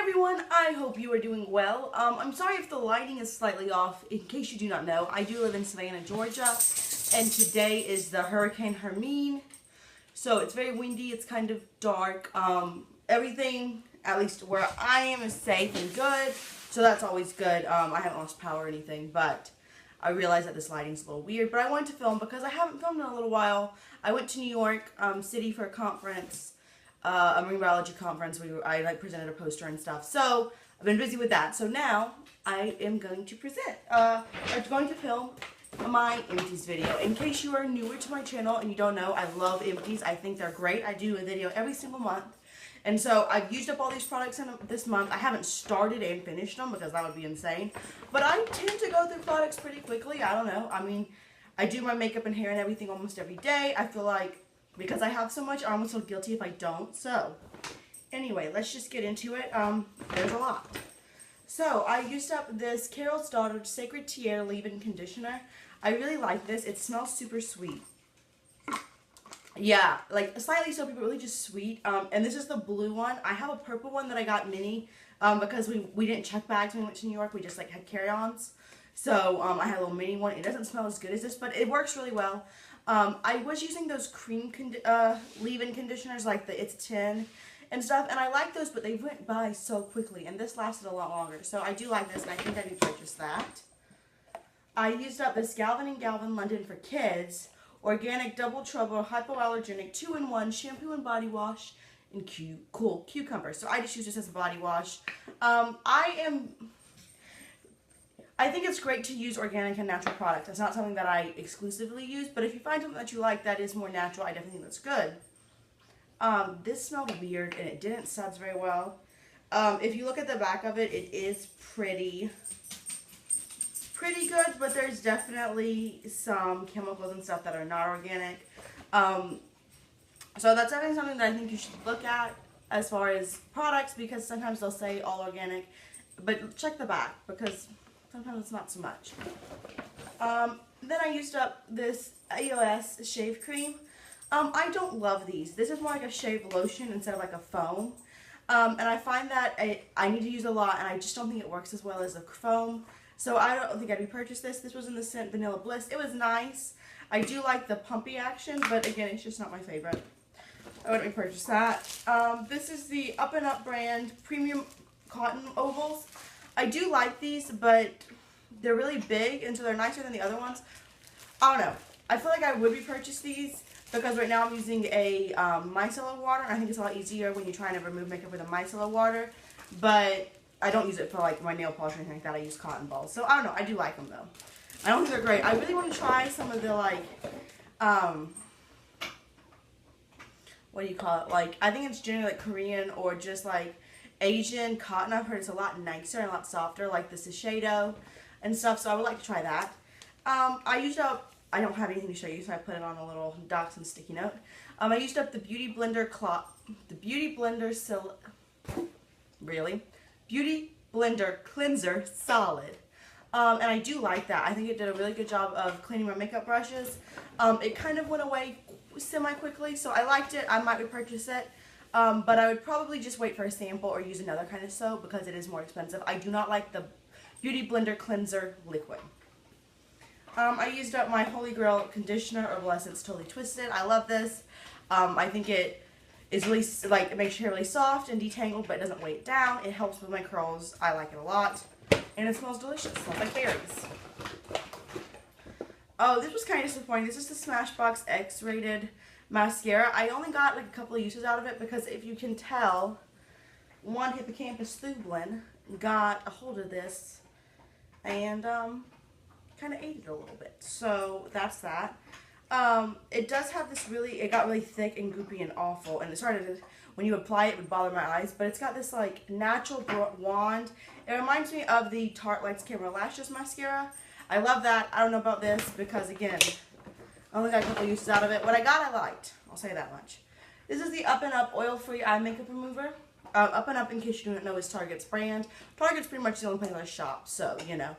everyone, I hope you are doing well. I'm sorry if the lighting is slightly off. In case you do not know, I do live in Savannah, Georgia, and today is the Hurricane Hermine. So it's very windy, it's kind of dark. Everything, at least where I am, is safe and good, so that's always good. I haven't lost power or anything, but I realize that this lighting's a little weird, but I wanted to film because I haven't filmed in a little while. I went to New York City for a conference. A marine biology conference where I presented a poster and stuff. So I've been busy with that. So now I am going to I'm going to film my Empties video. In case you are newer to my channel and you don't know, I love Empties. I think they're great. I do a video every single month. And so I've used up all these products in this month. I haven't started and finished them because that would be insane. But I tend to go through products pretty quickly. I don't know. I mean, I do my makeup and hair and everything almost every day. I feel like because I have so much, I almost feel guilty if I don't. So, anyway, let's just get into it. There's a lot. So, I used up this Carol's Daughter Sacred Tiare Leave-In Conditioner. I really like this. It smells super sweet. Yeah, like slightly soapy, but really just sweet. And this is the blue one. I have a purple one that I got mini because we didn't check bags when we went to New York. We just like had carry-ons. So, I had a little mini one. It doesn't smell as good as this, but it works really well. I was using those cream leave-in conditioners like the It's 10 and stuff, and I like those, but they went by so quickly, and this lasted a lot longer. So I do like this, and I think I need to purchase that. I used up this Galvin & Galvin London for Kids Organic Double Trouble Hypoallergenic 2-in-1 Shampoo and Body Wash in Cool Cucumber. So I just use this as a body wash. I think it's great to use organic and natural products. It's not something that I exclusively use, but if you find something that you like that is more natural, I definitely think that's good. This smelled weird, and it didn't suds very well. If you look at the back of it, it is pretty good, but there's definitely some chemicals and stuff that are not organic. So that's definitely something that I think you should look at as far as products, because sometimes they'll say all organic, but check the back, because sometimes it's not so much. Then I used up this EOS shave cream. I don't love these. This is more like a shave lotion instead of like a foam. And I find that I need to use a lot, and I just don't think it works as well as a foam. So I don't think I'd repurchase this. This was in the scent Vanilla Bliss. It was nice. I do like the pumpy action, but again, it's just not my favorite. I wouldn't repurchase that. This is the Up and Up brand Premium Cotton Ovals. I do like these, but they're really big, and so they're nicer than the other ones. I don't know. I feel like I would repurchase these because right now I'm using a micellar water. I think it's a lot easier when you're trying to remove makeup with a micellar water, but I don't use it for like my nail polish or anything like that. I use cotton balls. So I don't know. I do like them though. I don't think they're great. I really want to try some of the like, what do you call it? Like, I think it's generally like Korean or just like Asian cotton. I've heard it's a lot nicer and a lot softer, like the Shiseido and stuff, so I would like to try that. I don't have anything to show you, so I put it on a little Dachshund sticky note. I used up the Beauty Blender Beauty Blender Cleanser Solid. And I do like that. I think it did a really good job of cleaning my makeup brushes. It kind of went away semi-quickly, so I liked it. I might repurchase it. But I would probably just wait for a sample or use another kind of soap because it is more expensive. I do not like the Beauty Blender Cleanser Liquid. I used up my Holy Grail Conditioner, Herbal Essence Totally Twisted. I love this. I think it is really, like, it makes your hair really soft and detangled, but it doesn't weigh it down. It helps with my curls. I like it a lot. And it smells delicious. It smells like berries. Oh, this was kind of disappointing. This is the Smashbox X-Rated mascara. I only got like a couple of uses out of it because if you can tell, one Hippocampus Thublin got a hold of this and kind of ate it a little bit. So that's that. It does have this it got really thick and goopy and awful, and it started to, when you apply it, it would bother my eyes, but it's got this like natural wand. It reminds me of the Tarte Lights Camera Lashes mascara. I love that. I don't know about this because again, I only got a couple uses out of it. What I got, I liked. I'll say that much. This is the Up and Up Oil-Free Eye Makeup Remover. Up and Up, in case you don't know, is Target's brand. Target's pretty much the only place I shop, so, you know.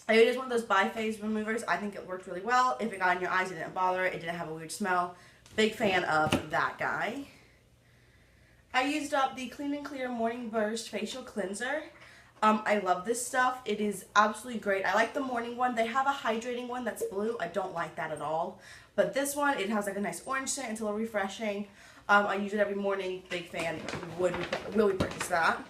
It is one of those bi-phase removers. I think it worked really well. If it got in your eyes, it didn't bother it. It didn't have a weird smell. Big fan of that guy. I used up the Clean and Clear Morning Burst Facial Cleanser. I love this stuff. It is absolutely great. I like the morning one. They have a hydrating one that's blue. I don't like that at all. But this one, it has like a nice orange scent. It's a little refreshing. I use it every morning. Big fan. Will we purchase that?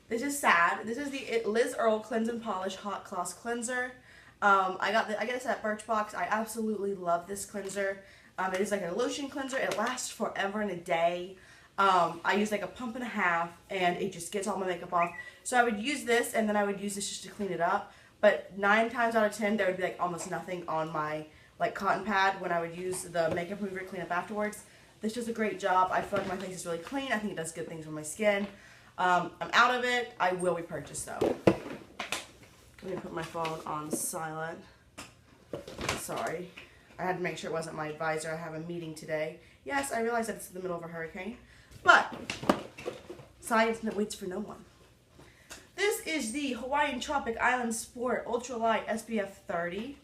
This is sad. This is the Liz Earle Cleanse and Polish Hot Gloss Cleanser. I got this at Birchbox. I absolutely love this cleanser. It is like a lotion cleanser. It lasts forever and a day. I use like a pump and a half, and it just gets all my makeup off. So I would use this, and then I would use this just to clean it up. But 9 times out of 10, there would be like almost nothing on my like cotton pad when I would use the makeup remover to clean up afterwards. This does a great job. I feel like my face is really clean. I think it does good things for my skin. I'm out of it. I will repurchase though. Let me put my phone on silent. Sorry. I had to make sure it wasn't my advisor. I have a meeting today. Yes, I realize that it's in the middle of a hurricane. But science waits for no one. This is the Hawaiian Tropic Island Sport Ultralight SPF 30.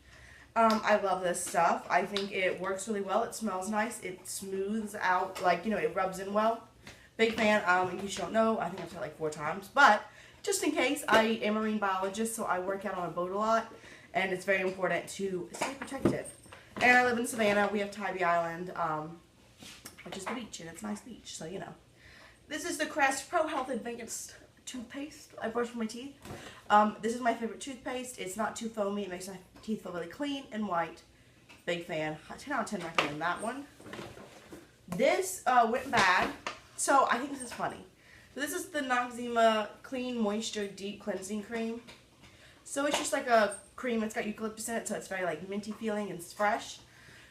I love this stuff. I think it works really well. It smells nice. It smooths out, like, you know, it rubs in well. Big fan. In case you don't know, I think I've said it like 4 times. But just in case, I am a marine biologist, so I work out on a boat a lot. And it's very important to stay protected. And I live in Savannah. We have Tybee Island, which is the beach, and it's a nice beach, so you know. This is the Crest Pro Health Advanced toothpaste. I brush my teeth. This is my favorite toothpaste. It's not too foamy. It makes my teeth feel really clean and white. Big fan. 10 out of 10 recommend that one. This went bad, so I think this is funny. So this is the Noxzema Clean Moisture Deep Cleansing Cream. So it's just like a cream. It's got eucalyptus in it, so it's very like minty feeling and it's fresh.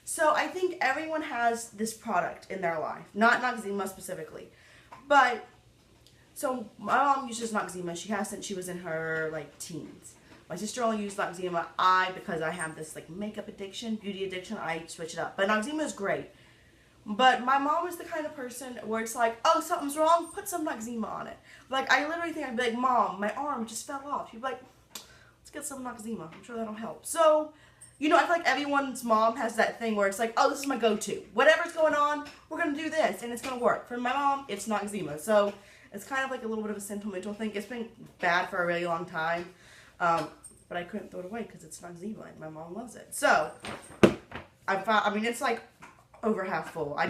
So I think everyone has this product in their life. Not Noxzema specifically. But, so my mom uses Noxzema. She has since she was in her like teens. My sister only used Noxzema. Because I have this like makeup addiction, beauty addiction, I switch it up. But Noxzema is great. But my mom is the kind of person where it's like, oh, something's wrong, put some Noxzema on it. Like, I literally think I'd be like, Mom, my arm just fell off. She'd be like, let's get some Noxzema. I'm sure that'll help. So, you know, I feel like everyone's mom has that thing where it's like, oh, this is my go-to. Whatever's going on, we're going to do this, and it's going to work. For my mom, it's Noxzema. So, it's kind of like a little bit of a sentimental thing. It's been bad for a really long time. But I couldn't throw it away because it's Noxzema, and my mom loves it. So, I mean, it's like over half full. I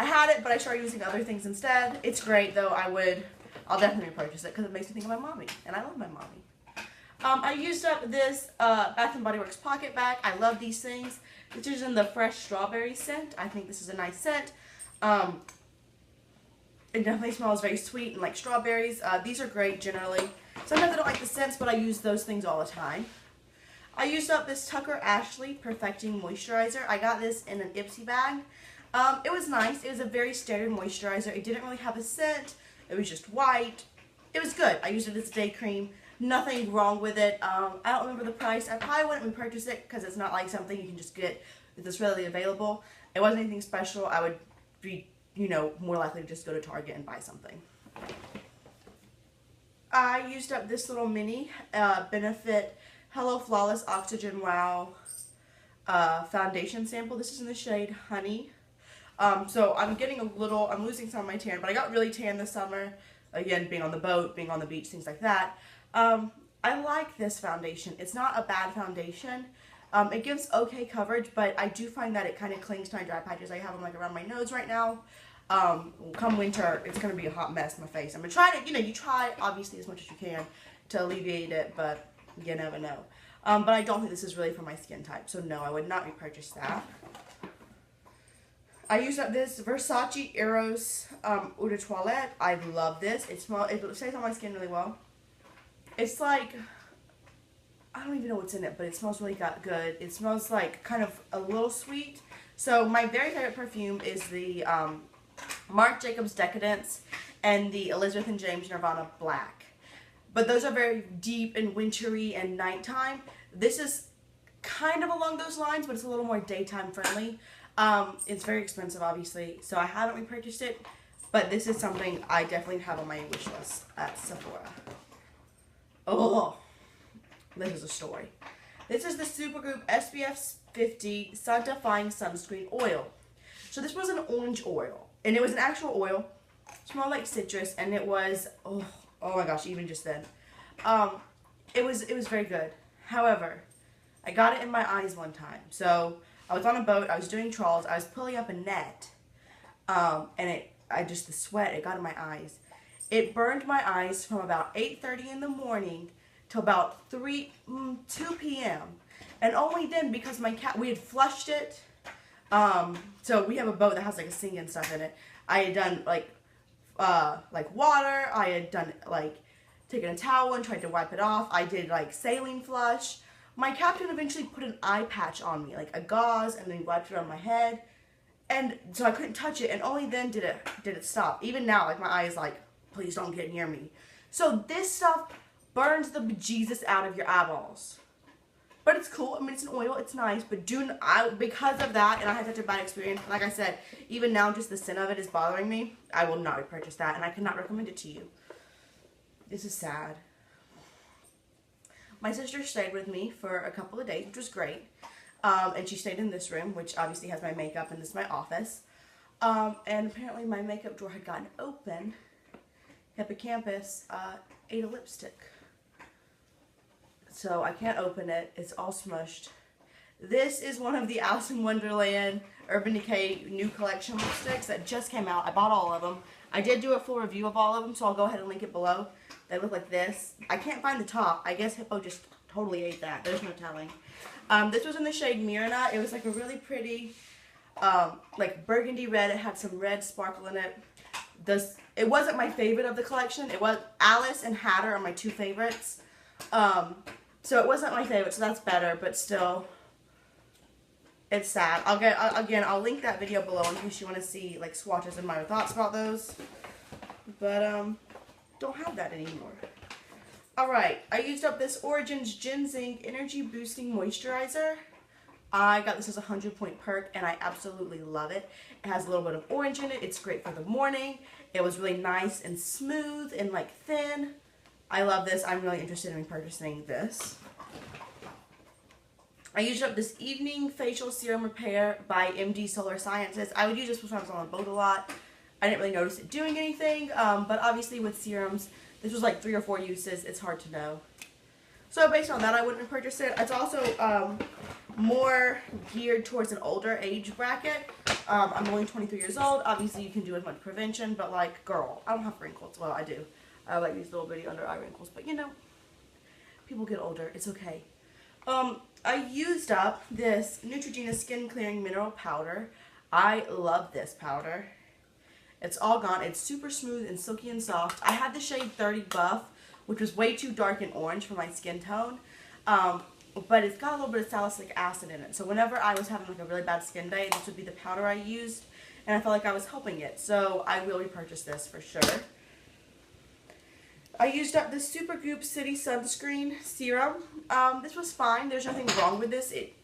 had it, but I started using other things instead. It's great, though. I'll definitely purchase it because it makes me think of my mommy, and I love my mommy. I used up this Bath & Body Works pocket bag. I love these things. This is in the fresh strawberry scent. I think this is a nice scent. It definitely smells very sweet and like strawberries. These are great generally. Sometimes I don't like the scents, but I use those things all the time. I used up this Tucker Ashley Perfecting Moisturizer. I got this in an Ipsy bag. It was nice. It was a very standard moisturizer. It didn't really have a scent. It was just white. It was good. I used it as a day cream. Nothing wrong with it. I don't remember the price. I probably wouldn't repurchase it because it's not like something you can just get that's readily available. It wasn't anything special. I would be, you know, more likely to just go to Target and buy something. I used up this little mini Benefit Hello Flawless Oxygen Wow foundation sample. This is in the shade Honey. So I'm losing some of my tan, but I got really tan this summer. Again, being on the boat, being on the beach, things like that. I like this foundation. It's not a bad foundation. It gives okay coverage, but I do find that it kind of clings to my dry patches. I have them like around my nose right now. Come winter, it's going to be a hot mess in my face. I'm going to try to, you try obviously as much as you can to alleviate it, but you never know. But I don't think this is really for my skin type, so no, I would not repurchase that. I used up this Versace Eros Eau de Toilette. I love this. It stays on my skin really well. It's like, I don't even know what's in it, but it smells really good. It smells like kind of a little sweet. So my very favorite perfume is the Marc Jacobs Decadence and the Elizabeth and James Nirvana Black. But those are very deep and wintry and nighttime. This is kind of along those lines, but it's a little more daytime friendly. It's very expensive, obviously, so I haven't repurchased it, but this is something I definitely have on my wish list at Sephora. Oh, this is a story. This is the Supergoop SPF 50 Sun-Defying Sunscreen Oil. So this was an orange oil, and it was an actual oil. Smelled like citrus, and it was, oh my gosh, even just then. It was very good. However, I got it in my eyes one time. So I was on a boat, I was doing trawls, I was pulling up a net, and the sweat, it got in my eyes. It burned my eyes from about 8:30 in the morning till about 2 p.m. And only then, because we had flushed it. So we have a boat that has like a sink and stuff in it. I had done like water. I had done like taken a towel and tried to wipe it off. I did like saline flush. My captain eventually put an eye patch on me, like a gauze, and then wiped it on my head. And so I couldn't touch it, and only then did it stop. Even now, like my eye is like, please don't get near me. So this stuff burns the bejesus out of your eyeballs. But it's cool. I mean, it's an oil. It's nice. But because of that, and I had such a bad experience, like I said, even now just the scent of it is bothering me. I will not repurchase that, and I cannot recommend it to you. This is sad. My sister stayed with me for a couple of days, which was great. And she stayed in this room, which obviously has my makeup, and this is my office. And apparently my makeup drawer had gotten open. Hippocampus ate a lipstick. So I can't open it. It's all smushed. This is one of the Alice in Wonderland Urban Decay new collection lipsticks that just came out. I bought all of them. I did do a full review of all of them, so I'll go ahead and link it below. They look like this. I can't find the top. I guess Hippo just totally ate that. There's no telling. This was in the shade Myrna. It was like a really pretty, like burgundy red. It had some red sparkle in it. It wasn't my favorite of the collection. It was Alice and Hatter are my two favorites. So it wasn't my favorite, so that's better, but still, it's sad. I'll link that video below in case you want to see like swatches and my thoughts about those. But don't have that anymore. Alright, I used up this Origins Ginseng Energy Boosting Moisturizer. I got this as a 100-point perk, and I absolutely love it. It has a little bit of orange in it. It's great for the morning. It was really nice and smooth and like thin. I love this. I'm really interested in purchasing this. I used up this Evening Facial Serum Repair by MD Solar Sciences. I would use this when I was on the boat a lot. I didn't really notice it doing anything, but obviously with serums, this was like 3 or 4 uses. It's hard to know. So based on that, I wouldn't purchase it. It's also more geared towards an older age bracket. I'm only 23 years old. Obviously, you can do as much prevention, but like, girl, I don't have wrinkles. Well, I do. I have like these little bitty under eye wrinkles, but you know, people get older. It's okay. I used up this Neutrogena SkinClearing Mineral Powder. I love this powder. It's all gone. It's super smooth and silky and soft. I had the shade 30 Buff, which was way too dark and orange for my skin tone. But it's got a little bit of salicylic acid in it. So whenever I was having like a really bad skin day, this would be the powder I used. And I felt like I was helping it. So I will repurchase this for sure. I used up the Supergoop City Sunscreen Serum. This was fine. There's nothing wrong with this. It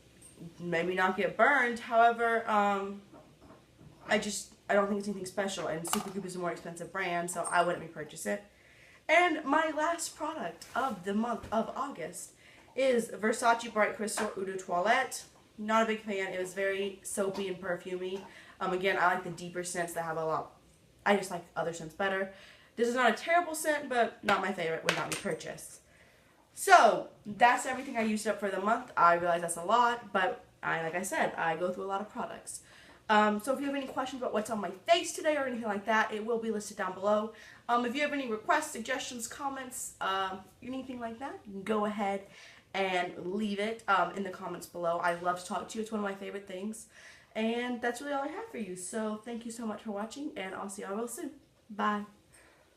made me not get burned. However, I don't think it's anything special. And Supergoop is a more expensive brand, so I wouldn't repurchase it. And my last product of the month of August is Versace Bright Crystal Eau de Toilette. Not a big fan. It was very soapy and perfumey. Again, I like the deeper scents that have a lot. I just like other scents better. This is not a terrible scent, but not my favorite. Would not be purchased. So, that's everything I used up for the month. I realize that's a lot, but like I said, I go through a lot of products. So if you have any questions about what's on my face today or anything like that, it will be listed down below. If you have any requests, suggestions, comments, anything like that, you can go ahead and leave it in the comments below. I love to talk to you. It's one of my favorite things. And that's really all I have for you. So thank you so much for watching, and I'll see y'all real soon. Bye.